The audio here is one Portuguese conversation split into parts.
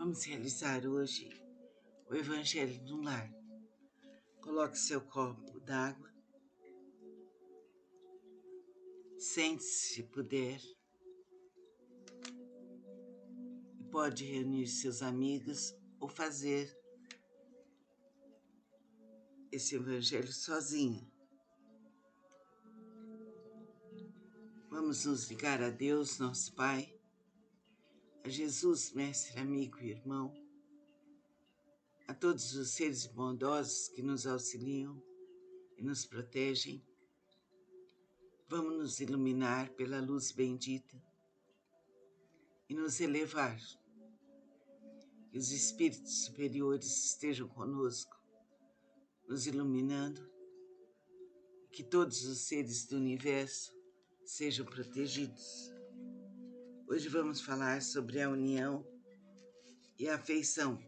Vamos realizar hoje o Evangelho no Lar. Coloque seu copo d'água, sente-se se puder, e pode reunir seus amigos ou fazer esse Evangelho sozinho. Vamos nos ligar a Deus, nosso Pai, a Jesus, mestre, amigo e irmão, a todos os seres bondosos que nos auxiliam e nos protegem. Vamos nos iluminar pela luz bendita e nos elevar. Que os espíritos superiores estejam conosco, nos iluminando, e que todos os seres do universo sejam protegidos. Hoje vamos falar sobre a união e a afeição.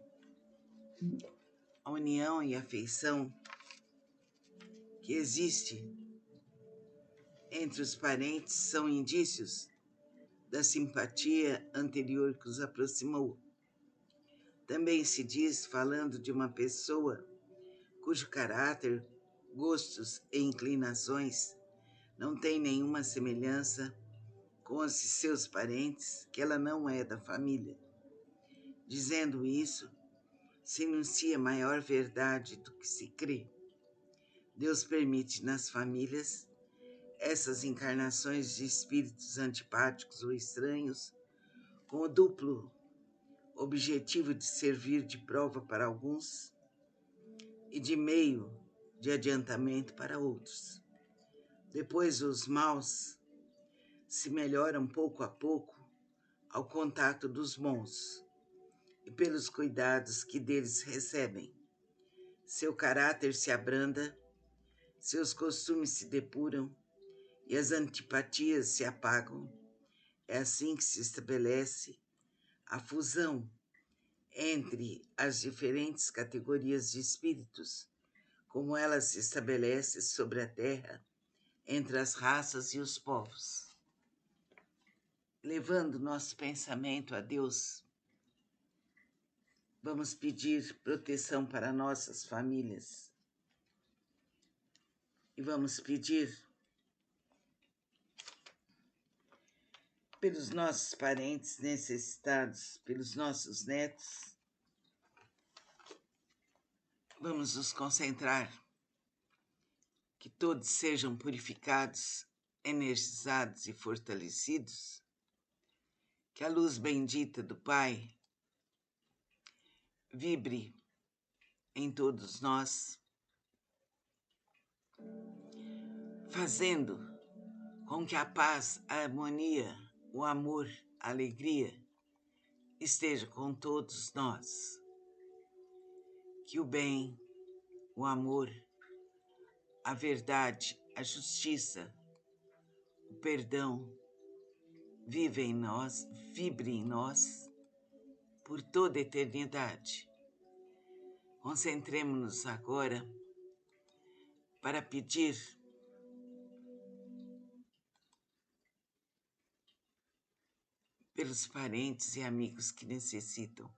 A união e a afeição que existe entre os parentes são indícios da simpatia anterior que os aproximou. Também se diz, falando de uma pessoa cujo caráter, gostos e inclinações não têm nenhuma semelhança com os de seus parentes, que ela não é da família. Dizendo isso, se enuncia maior verdade do que se crê. Deus permite nas famílias essas encarnações de espíritos antipáticos ou estranhos, com o duplo objetivo de servir de prova para alguns e de meio de adiantamento para outros. Depois os maus se melhoram pouco a pouco ao contato dos bons e pelos cuidados que deles recebem. Seu caráter se abranda, seus costumes se depuram e as antipatias se apagam. É assim que se estabelece a fusão entre as diferentes categorias de espíritos, como ela se estabelece sobre a terra entre as raças e os povos. Levando nosso pensamento a Deus, vamos pedir proteção para nossas famílias e vamos pedir pelos nossos parentes necessitados, pelos nossos netos. Vamos nos concentrar que todos sejam purificados, energizados e fortalecidos, que a luz bendita do Pai vibre em todos nós, fazendo com que a paz, a harmonia, o amor, a alegria esteja com todos nós. Que o bem, o amor, a verdade, a justiça, o perdão vibre em nós por toda a eternidade. Concentremo-nos agora para pedir pelos parentes e amigos que necessitam.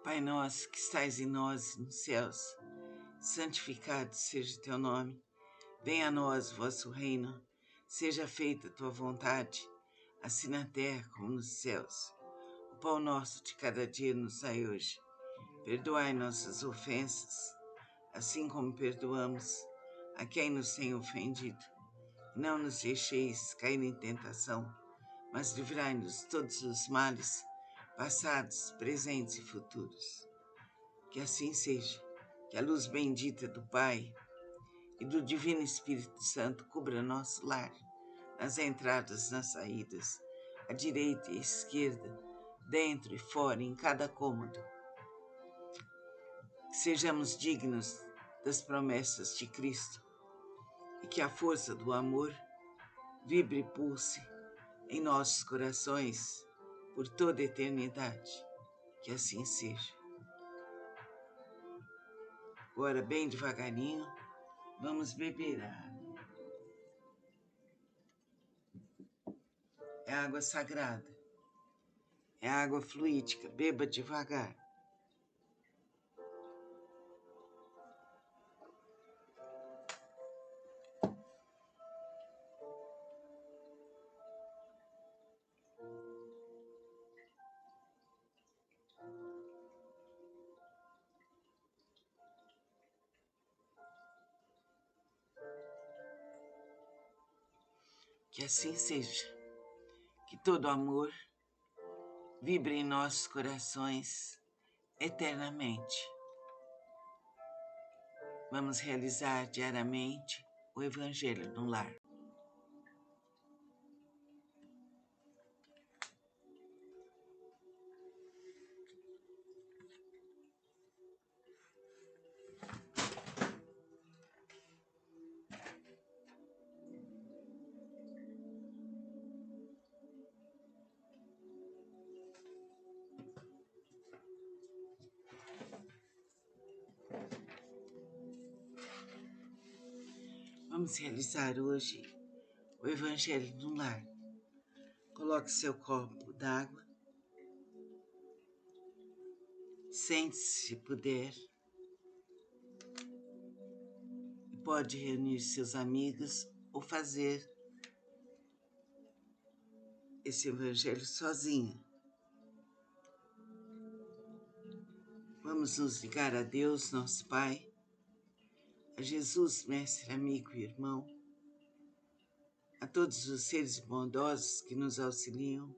Pai nosso que estais em nós, nos céus, santificado seja o teu nome. Venha a nós o vosso reino. Seja feita a tua vontade, assim na terra como nos céus. O pão nosso de cada dia nos dai hoje. Perdoai nossas ofensas, assim como perdoamos a quem nos tem ofendido. Não nos deixeis cair em tentação, mas livrai-nos de todos os males, passados, presentes e futuros. Que assim seja, que a luz bendita do Pai e do Divino Espírito Santo cubra nosso lar, nas entradas, nas saídas, à direita e à esquerda, dentro e fora, em cada cômodo. Que sejamos dignos das promessas de Cristo e que a força do amor vibre e pulse em nossos corações por toda a eternidade. Que assim seja. Agora, bem devagarinho, vamos beber a água. É água sagrada, é água fluídica, beba devagar. Que assim seja, que todo amor vibre em nossos corações eternamente. Vamos realizar diariamente o Evangelho no lar. Vamos realizar hoje o Evangelho no lar. Coloque seu copo d'água. Sente-se, se puder. E pode reunir seus amigos ou fazer esse Evangelho sozinha. Vamos nos ligar a Deus, nosso Pai, a Jesus, mestre, amigo e irmão, a todos os seres bondosos que nos auxiliam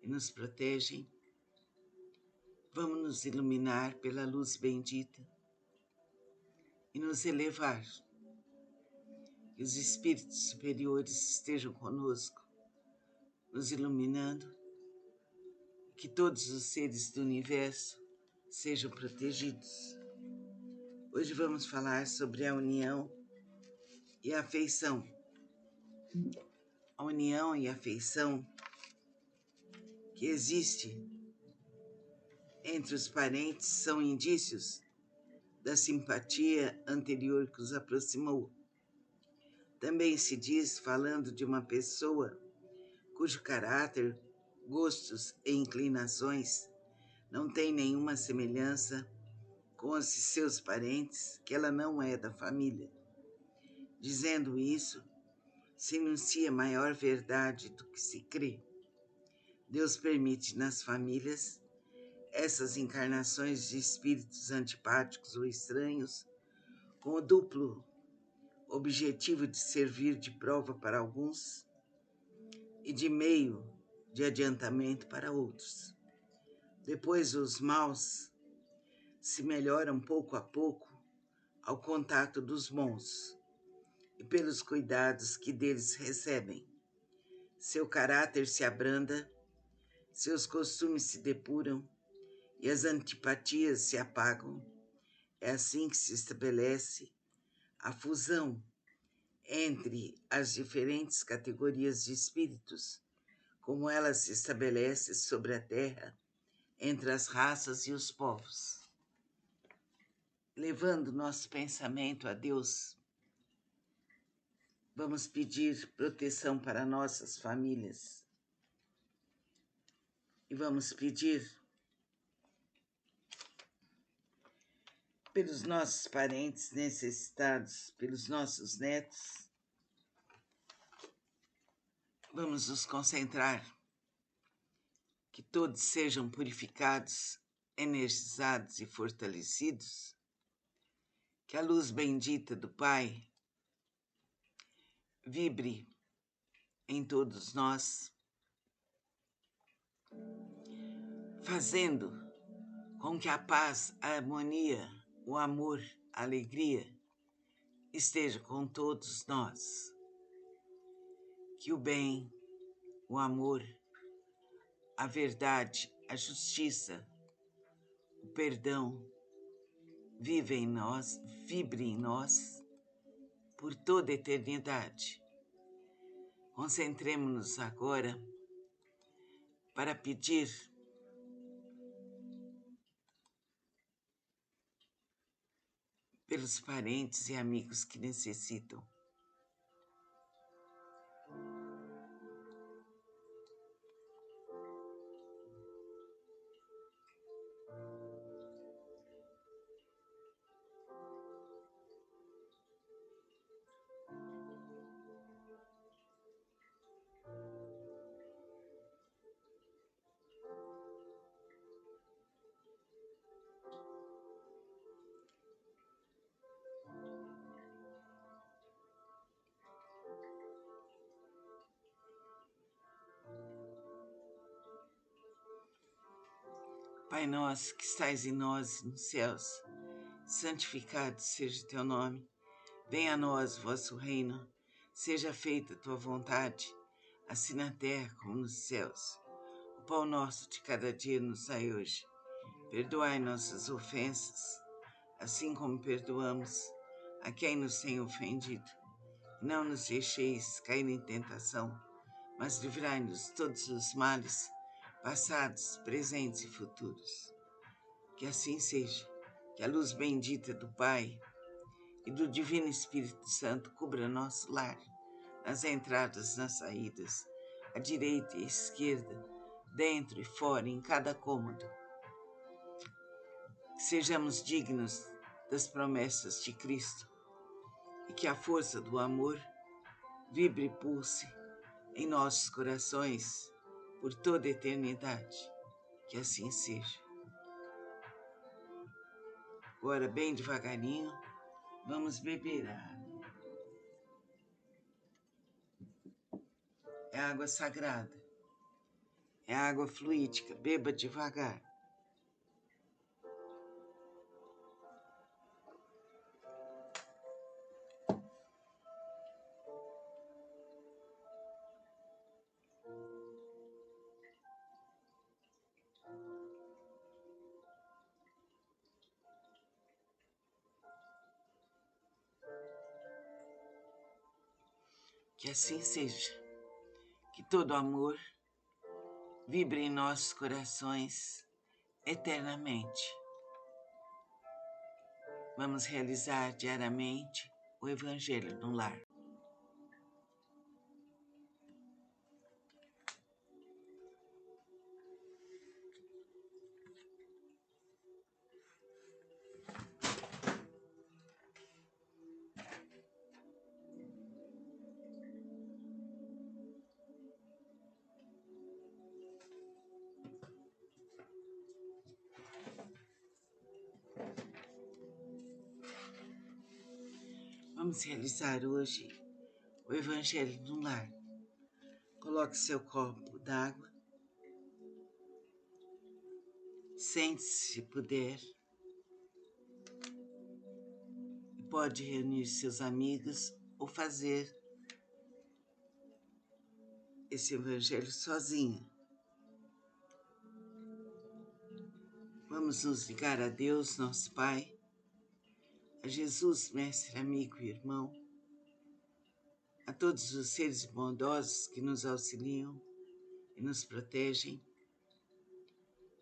e nos protegem. Vamos nos iluminar pela luz bendita e nos elevar. Que os espíritos superiores estejam conosco, nos iluminando, e que todos os seres do universo sejam protegidos. Hoje vamos falar sobre a união e a afeição. A união e a afeição que existe entre os parentes são indícios da simpatia anterior que os aproximou. Também se diz, falando de uma pessoa cujo caráter, gostos e inclinações não têm nenhuma semelhança com os de seus parentes, que ela não é da família. Dizendo isso, se enuncia maior verdade do que se crê. Deus permite nas famílias essas encarnações de espíritos antipáticos ou estranhos, com o duplo objetivo de servir de prova para alguns e de meio de adiantamento para outros. Depois os maus se melhoram pouco a pouco ao contato dos bons e pelos cuidados que deles recebem. Seu caráter se abranda, seus costumes se depuram e as antipatias se apagam. É assim que se estabelece a fusão entre as diferentes categorias de espíritos, como ela se estabelece sobre a terra entre as raças e os povos. Levando nosso pensamento a Deus, vamos pedir proteção para nossas famílias e vamos pedir pelos nossos parentes necessitados, pelos nossos netos. Vamos nos concentrar que todos sejam purificados, energizados e fortalecidos, que a luz bendita do Pai vibre em todos nós, fazendo com que a paz, a harmonia, o amor, a alegria esteja com todos nós. Que o bem, o amor, a verdade, a justiça, o perdão vibre em nós por toda a eternidade. Concentremos-nos agora para pedir pelos parentes e amigos que necessitam. Pai nosso que estais em nós e nos céus, santificado seja o teu nome. Venha a nós o vosso reino. Seja feita a tua vontade, assim na terra como nos céus. O pão nosso de cada dia nos dai hoje. Perdoai nossas ofensas, assim como perdoamos a quem nos tem ofendido. Não nos deixeis cair em tentação, mas livrai-nos de todos os males, passados, presentes e futuros. Que assim seja, que a luz bendita do Pai e do Divino Espírito Santo cubra nosso lar, nas entradas, nas saídas, à direita e à esquerda, dentro e fora, em cada cômodo. Que sejamos dignos das promessas de Cristo e que a força do amor vibre e pulse em nossos corações por toda a eternidade. Que assim seja. Agora, bem devagarinho, vamos beber a água. É água sagrada, é água fluídica, beba devagar. Que assim seja, que todo amor vibre em nossos corações eternamente. Vamos realizar diariamente o Evangelho no lar. Vamos realizar hoje o Evangelho no lar. Coloque seu copo d'água. Sente-se se puder. Pode reunir seus amigos ou fazer esse Evangelho sozinha. Vamos nos ligar a Deus, nosso Pai, a Jesus, mestre, amigo e irmão, a todos os seres bondosos que nos auxiliam e nos protegem.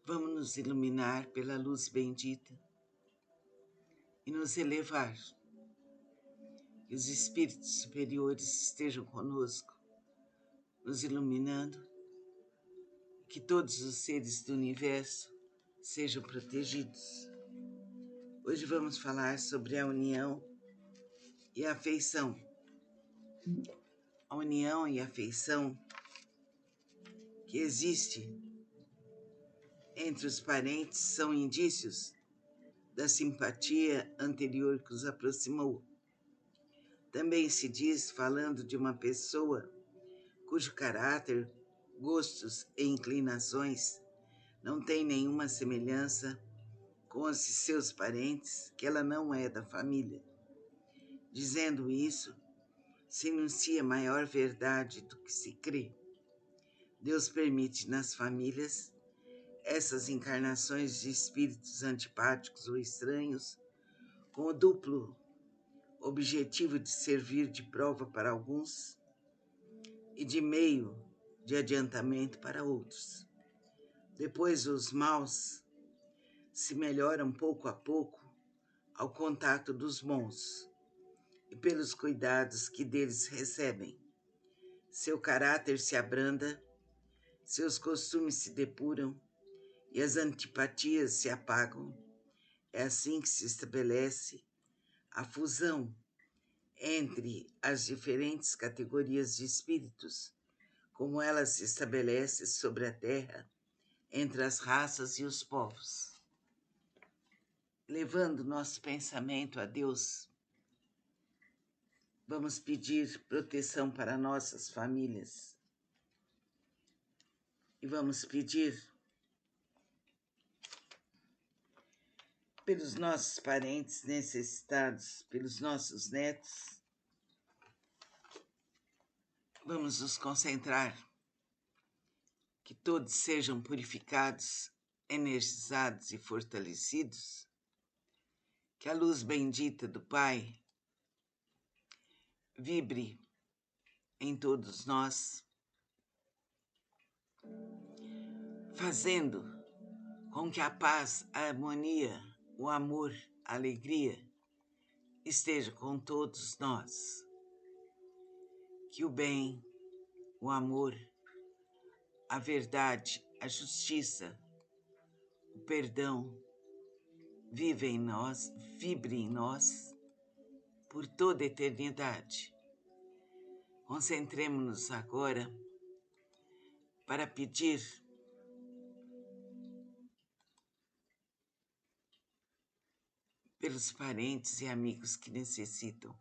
Vamos nos iluminar pela luz bendita e nos elevar. Que os espíritos superiores estejam conosco, nos iluminando, que todos os seres do universo sejam protegidos. Hoje vamos falar sobre a união e a afeição. A união e a afeição que existe entre os parentes são indícios da simpatia anterior que os aproximou. Também se diz, falando de uma pessoa cujo caráter, gostos e inclinações não têm nenhuma semelhança com os seus parentes, que ela não é da família. Dizendo isso, se enuncia maior verdade do que se crê. Deus permite nas famílias essas encarnações de espíritos antipáticos ou estranhos, com o duplo objetivo de servir de prova para alguns e de meio de adiantamento para outros. Depois, os maus se melhoram pouco a pouco ao contato dos bons e pelos cuidados que deles recebem. Seu caráter se abranda, seus costumes se depuram e as antipatias se apagam. É assim que se estabelece a fusão entre as diferentes categorias de espíritos, como ela se estabelece sobre a terra entre as raças e os povos. Levando nosso pensamento a Deus, vamos pedir proteção para nossas famílias e vamos pedir pelos nossos parentes necessitados, pelos nossos netos. Vamos nos concentrar que todos sejam purificados, energizados e fortalecidos, que a luz bendita do Pai vibre em todos nós, fazendo com que a paz, a harmonia, o amor, a alegria esteja com todos nós. Que o bem, o amor, a verdade, a justiça, o perdão vibre em nós por toda a eternidade. Concentremo-nos agora para pedir pelos parentes e amigos que necessitam.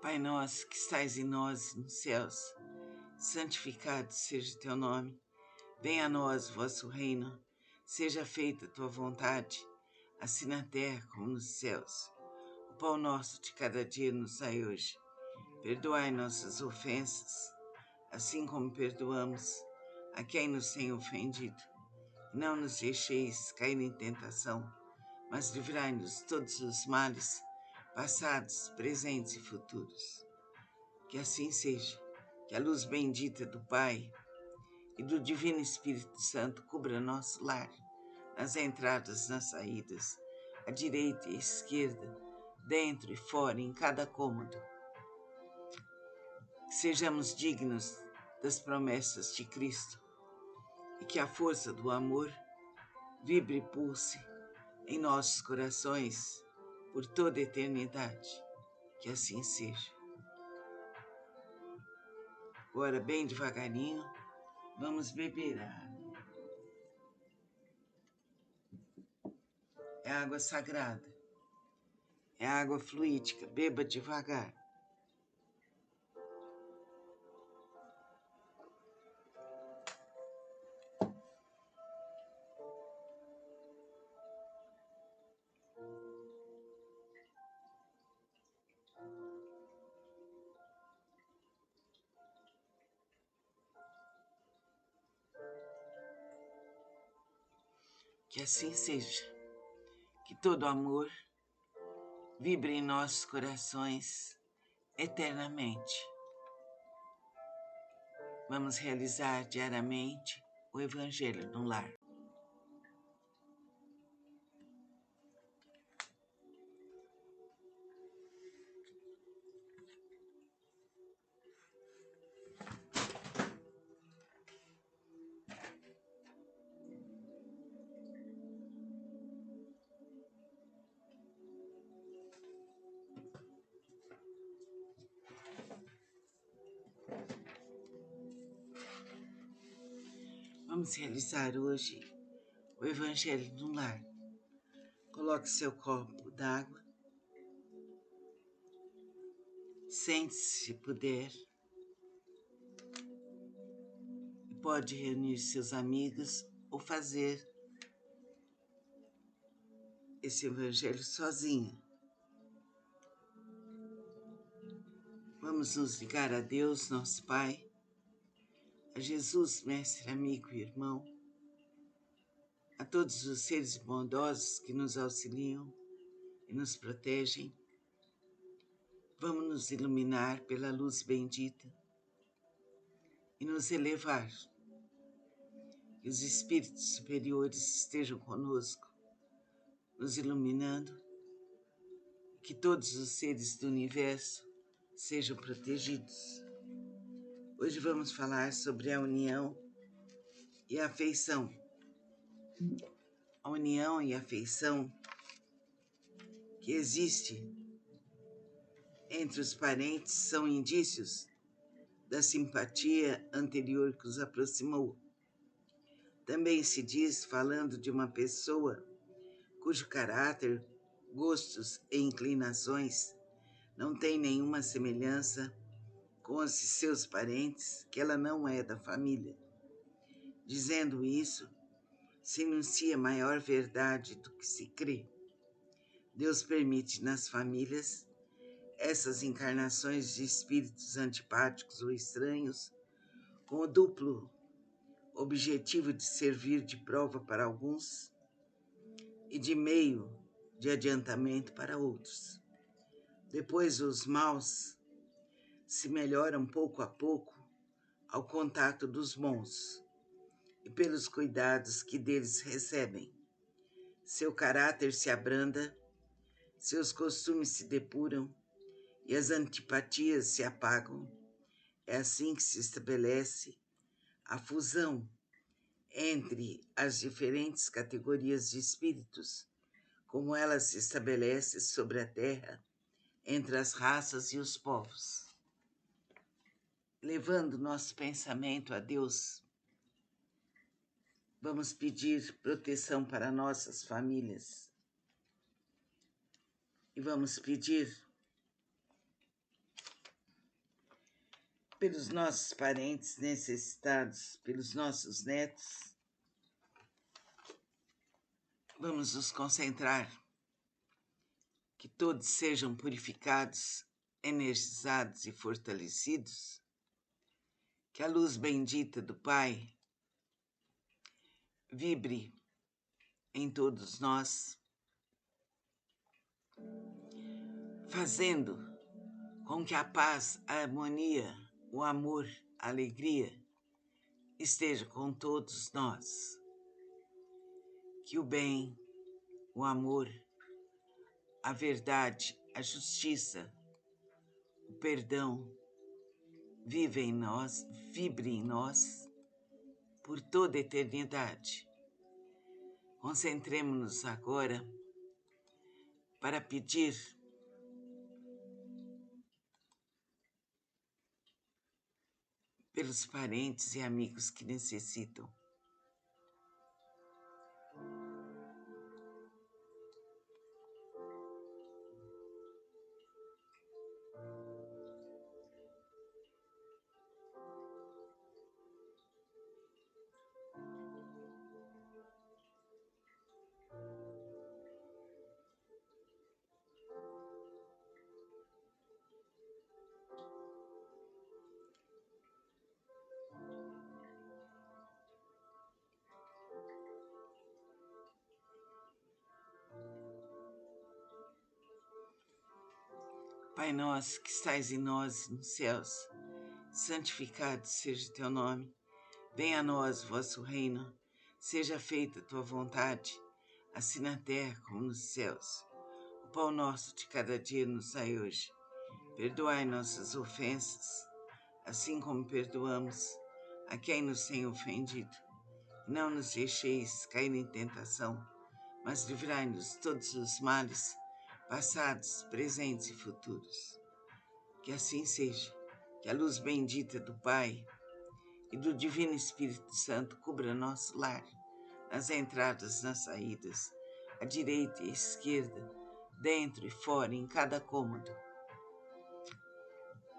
Pai nosso que estais em nós nos céus, santificado seja o teu nome. Venha a nós o vosso reino, seja feita a tua vontade, assim na terra como nos céus. O pão nosso de cada dia nos dai hoje. Perdoai nossas ofensas, assim como perdoamos a quem nos tem ofendido. Não nos deixeis cair em tentação, mas livrai-nos de todos os males, passados, presentes e futuros. Que assim seja, que a luz bendita do Pai e do Divino Espírito Santo cubra nosso lar, nas entradas, nas saídas, à direita e à esquerda, dentro e fora, em cada cômodo. Que sejamos dignos das promessas de Cristo e que a força do amor vibre e pulse em nossos corações por toda a eternidade. Que assim seja. Agora, bem devagarinho, vamos beber a água. É água sagrada, é água fluídica, beba devagar. Que assim seja, que todo amor vibre em nossos corações eternamente. Vamos realizar diariamente o Evangelho no lar. Vamos realizar hoje o Evangelho no Lar. Coloque seu copo d'água, sente-se se puder, e pode reunir seus amigos ou fazer esse Evangelho sozinha. Vamos nos ligar a Deus, nosso Pai, a Jesus, mestre, amigo e irmão, a todos os seres bondosos que nos auxiliam e nos protegem. Vamos nos iluminar pela luz bendita e nos elevar. Que os espíritos superiores estejam conosco, nos iluminando, e que todos os seres do universo sejam protegidos. Hoje vamos falar sobre a união e a afeição. A união e a afeição que existe entre os parentes são indícios da simpatia anterior que os aproximou. Também se diz, falando de uma pessoa cujo caráter, gostos e inclinações não têm nenhuma semelhança com os de seus parentes, que ela não é da família. Dizendo isso, se enuncia maior verdade do que se crê. Deus permite nas famílias essas encarnações de espíritos antipáticos ou estranhos, com o duplo objetivo de servir de prova para alguns e de meio de adiantamento para outros. Depois os maus se melhoram pouco a pouco ao contato dos bons e pelos cuidados que deles recebem. Seu caráter se abranda, seus costumes se depuram e as antipatias se apagam. É assim que se estabelece a fusão entre as diferentes categorias de espíritos, como ela se estabelece sobre a terra entre as raças e os povos. Levando nosso pensamento a Deus, vamos pedir proteção para nossas famílias e vamos pedir pelos nossos parentes necessitados, pelos nossos netos. Vamos nos concentrar que todos sejam purificados, energizados e fortalecidos, que a luz bendita do Pai vibre em todos nós, fazendo com que a paz, a harmonia, o amor, a alegria esteja com todos nós. Que o bem, o amor, a verdade, a justiça, o perdão vive em nós, vibre em nós por toda a eternidade. Concentremo-nos agora para pedir pelos parentes e amigos que necessitam. Pai nosso que estais em nós nos céus, santificado seja o teu nome. Venha a nós o vosso reino. Seja feita a tua vontade, assim na terra como nos céus. O pão nosso de cada dia nos dai hoje. Perdoai nossas ofensas, assim como perdoamos a quem nos tem ofendido. Não nos deixeis cair em tentação, mas livrai-nos de todos os males, passados, presentes e futuros. Que assim seja, que a luz bendita do Pai e do Divino Espírito Santo cubra nosso lar, nas entradas, nas saídas, à direita e à esquerda, dentro e fora, em cada cômodo.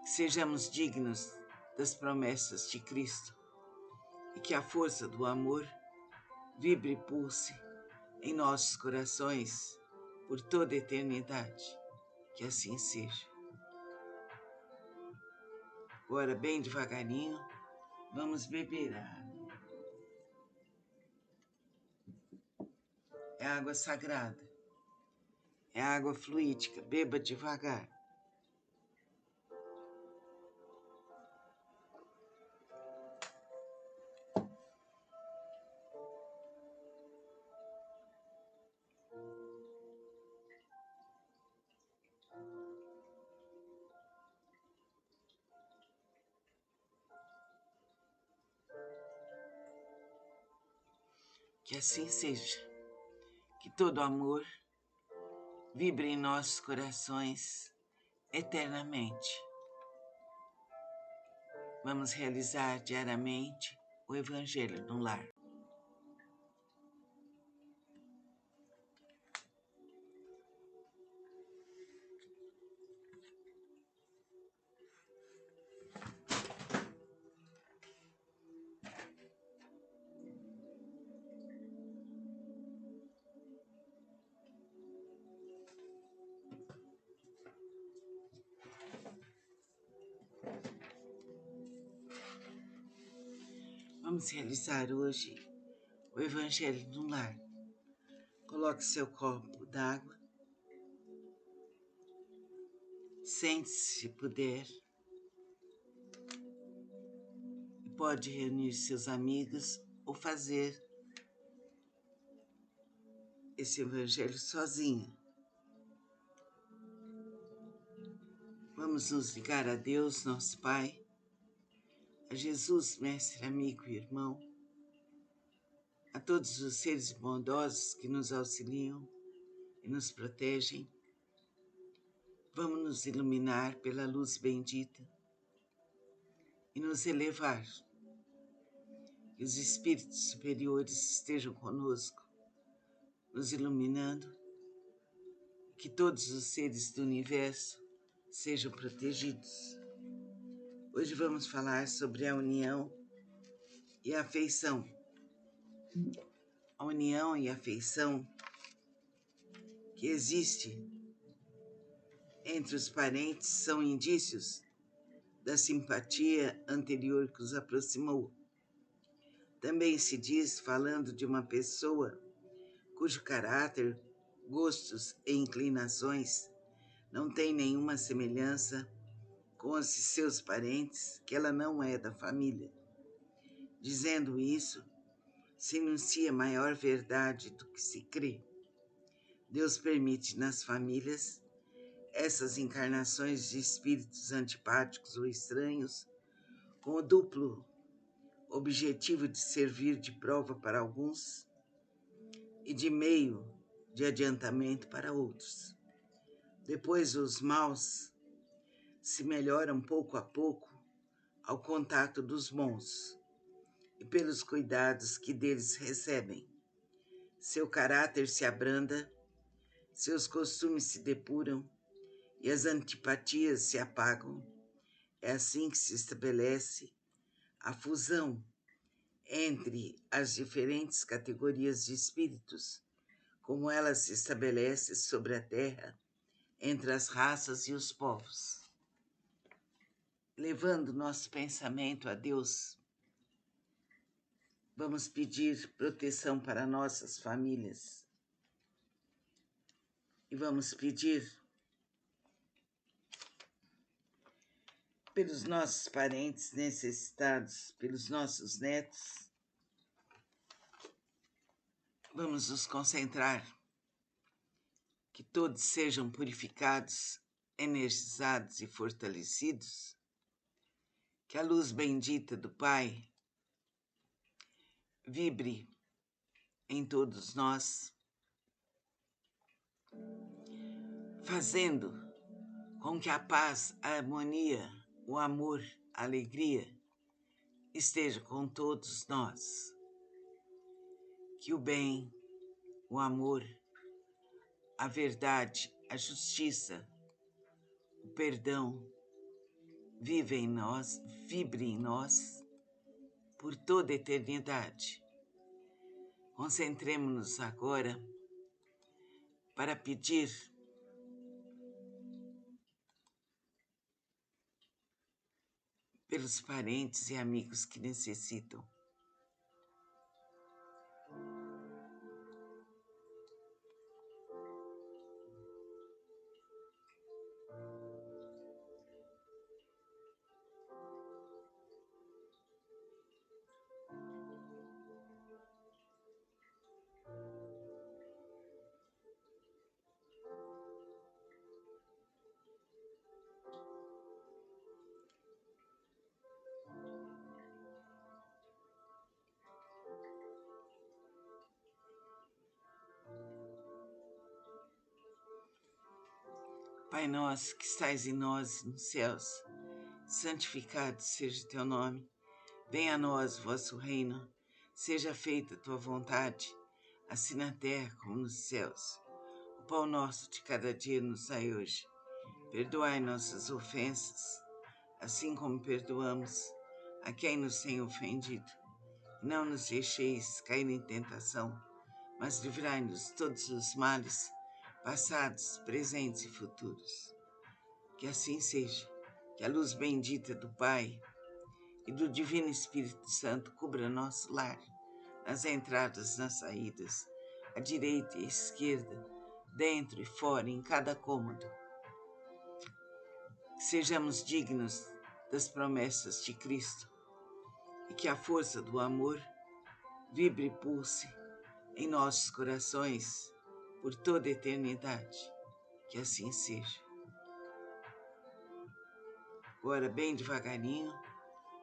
Que sejamos dignos das promessas de Cristo e que a força do amor vibre e pulse em nossos corações por toda a eternidade. Que assim seja. Agora, bem devagarinho, vamos beber a água. É água sagrada, é água fluídica, beba devagar. Que assim seja, que todo amor vibre em nossos corações eternamente. Vamos realizar diariamente o Evangelho no lar. Vamos realizar hoje o Evangelho no lar. Coloque seu copo d'água, sente-se se puder, e pode reunir seus amigos ou fazer esse Evangelho sozinho. Vamos nos ligar a Deus, nosso Pai, a Jesus, mestre, amigo e irmão, a todos os seres bondosos que nos auxiliam e nos protegem. Vamos nos iluminar pela luz bendita e nos elevar. Que os espíritos superiores estejam conosco, nos iluminando, que todos os seres do universo sejam protegidos. Hoje vamos falar sobre a união e a afeição. A união e a afeição que existe entre os parentes são indícios da simpatia anterior que os aproximou. Também se diz, falando de uma pessoa cujo caráter, gostos e inclinações não têm nenhuma semelhança com os de seus parentes, que ela não é da família. Dizendo isso, se enuncia maior verdade do que se crê. Deus permite nas famílias essas encarnações de espíritos antipáticos ou estranhos, com o duplo objetivo de servir de prova para alguns e de meio de adiantamento para outros. Depois os maus se melhoram pouco a pouco ao contato dos bons e pelos cuidados que deles recebem. Seu caráter se abranda, seus costumes se depuram e as antipatias se apagam. É assim que se estabelece a fusão entre as diferentes categorias de espíritos, como ela se estabelece sobre a terra entre as raças e os povos. Levando nosso pensamento a Deus, vamos pedir proteção para nossas famílias e vamos pedir pelos nossos parentes necessitados, pelos nossos netos. Vamos nos concentrar que todos sejam purificados, energizados e fortalecidos, que a luz bendita do Pai vibre em todos nós, fazendo com que a paz, a harmonia, o amor, a alegria esteja com todos nós. Que o bem, o amor, a verdade, a justiça, o perdão vibre em nós por toda a eternidade. Concentremos-nos agora para pedir pelos parentes e amigos que necessitam. Pai nosso que estais em nós nos céus, santificado seja teu nome. Venha a nós o vosso reino. Seja feita a tua vontade, assim na terra como nos céus. O pão nosso de cada dia nos dai hoje. Perdoai nossas ofensas, assim como perdoamos a quem nos tem ofendido. Não nos deixeis cair em tentação, mas livrai-nos de todos os males, passados, presentes e futuros. Que assim seja, que a luz bendita do Pai e do Divino Espírito Santo cubra nosso lar, nas entradas, nas saídas, à direita e à esquerda, dentro e fora, em cada cômodo. Que sejamos dignos das promessas de Cristo e que a força do amor vibre e pulse em nossos corações por toda a eternidade. Que assim seja. Agora, bem devagarinho,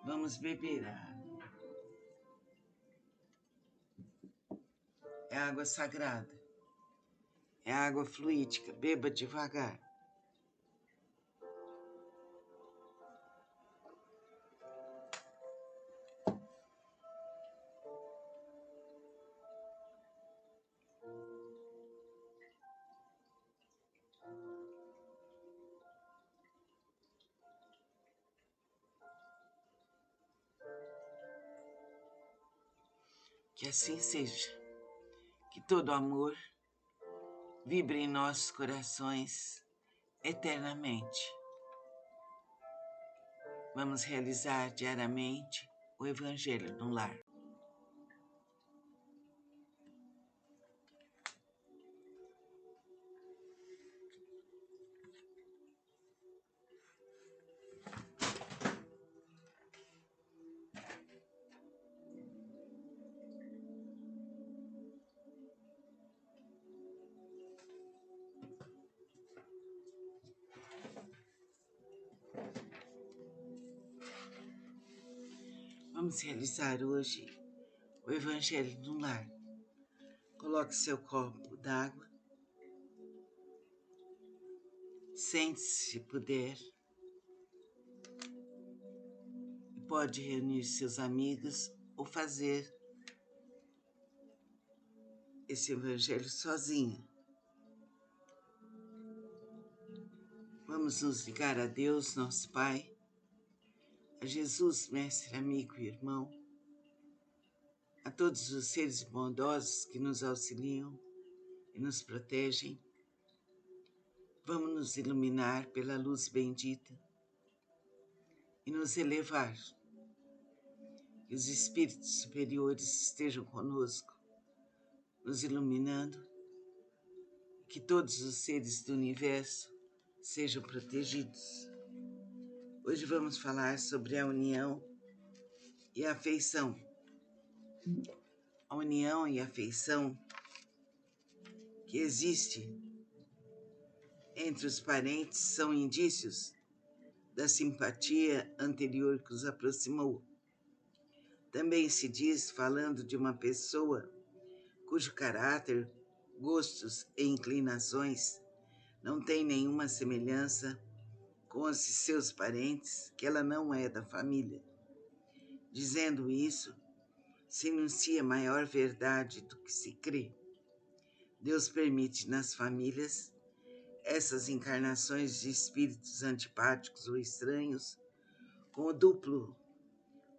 vamos beber a água. É água sagrada, é água fluídica, beba devagar. Que assim seja, que todo amor vibre em nossos corações eternamente. Vamos realizar diariamente o Evangelho no lar. Vamos realizar hoje o Evangelho no lar. Coloque seu copo d'água. Sente-se se puder. Pode reunir seus amigos ou fazer esse Evangelho sozinho. Vamos nos ligar a Deus, nosso Pai, a Jesus, mestre, amigo e irmão, a todos os seres bondosos que nos auxiliam e nos protegem. Vamos nos iluminar pela luz bendita e nos elevar. Que os espíritos superiores estejam conosco, nos iluminando, e que todos os seres do universo sejam protegidos. Hoje vamos falar sobre a união e a afeição. A união e a afeição que existe entre os parentes são indícios da simpatia anterior que os aproximou. Também se diz, falando de uma pessoa cujo caráter, gostos e inclinações não têm nenhuma semelhança com os seus parentes, que ela não é da família. Dizendo isso, se enuncia maior verdade do que se crê. Deus permite nas famílias essas encarnações de espíritos antipáticos ou estranhos, com o duplo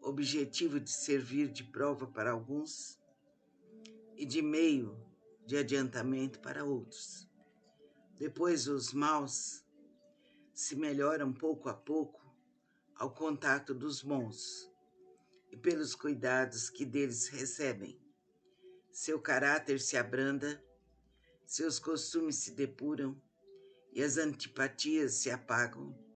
objetivo de servir de prova para alguns e de meio de adiantamento para outros. Depois, os maus se melhoram pouco a pouco ao contato dos bons e pelos cuidados que deles recebem. Seu caráter se abranda, seus costumes se depuram e as antipatias se apagam